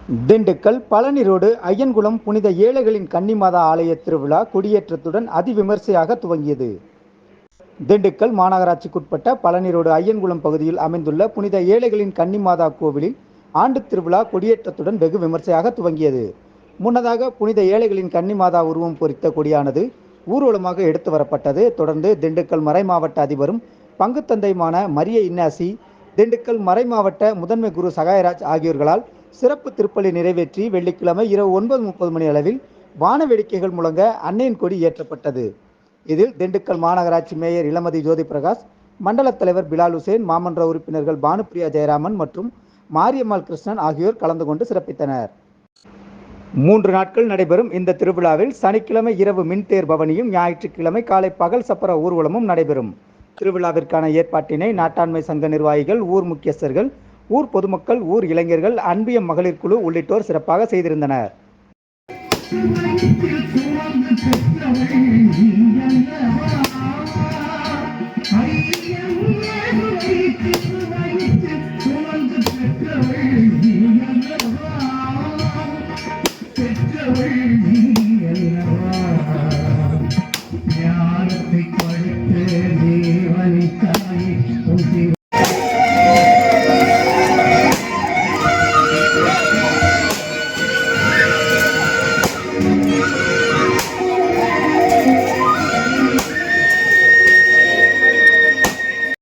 Dindigul Palani road Ayyankulam புனித ஏழைகளின் கன்னிமாதா ஆலய திருவிழா கொடியேற்றத்துடன் அதிவிமர்சையாக துவங்கியது. திண்டுக்கல் மாநகராட்சிக்குட்பட்ட பழனி ரோடு ஐயன்குளம் பகுதியில் அமைந்துள்ள புனித ஏழைகளின் கன்னிமாதா கோவிலில் ஆண்டு திருவிழா கொடியேற்றத்துடன் வெகு விமர்சையாக துவங்கியது. முன்னதாக புனித ஏழைகளின் கன்னிமாதா உருவம் பொறித்த கொடியானது ஊர்வலமாக எடுத்து வரப்பட்டது. தொடர்ந்து திண்டுக்கல் மறைமாவட்ட அதிபரும் பங்குத்தந்தையுமான மரிய இன்னாசி, திண்டுக்கல் மறைமாவட்ட முதன்மை குரு சகாயராஜ் ஆகியோர்களால் சிறப்பு திருப்பலி நிறைவேற்றி வெள்ளிக்கிழமை இரவு 9:30 மணி அளவில் வான வேடிக்கைகள் முழங்க அன்னையின் கொடி ஏற்றப்பட்டது. இதில் திண்டுக்கல் மாநகராட்சி மேயர் இளமதி ஜோதி பிரகாஷ், மண்டல தலைவர் பிலால் உசேன், மாமன்ற உறுப்பினர்கள் பானுப்பிரியா ஜெயராமன் மற்றும் மாரியம்மாள் கிருஷ்ணன் ஆகியோர் கலந்து கொண்டு சிறப்பித்தனர். 3 நாட்கள் நடைபெறும் இந்த திருவிழாவில் சனிக்கிழமை இரவு மின்தேர் பவனியும், ஞாயிற்றுக்கிழமை காலை பகல் சப்பர ஊர்வலமும் நடைபெறும். திருவிழாவிற்கான ஏற்பாட்டினை நாட்டாண்மை சங்க நிர்வாகிகள், ஊர் முக்கியஸ்தர்கள், ஊர் பொதுமக்கள், ஊர் இளைஞர்கள், அன்பியம் மகளிர் குழு உள்ளிட்டோர் சிறப்பாக செய்திருந்தனர்.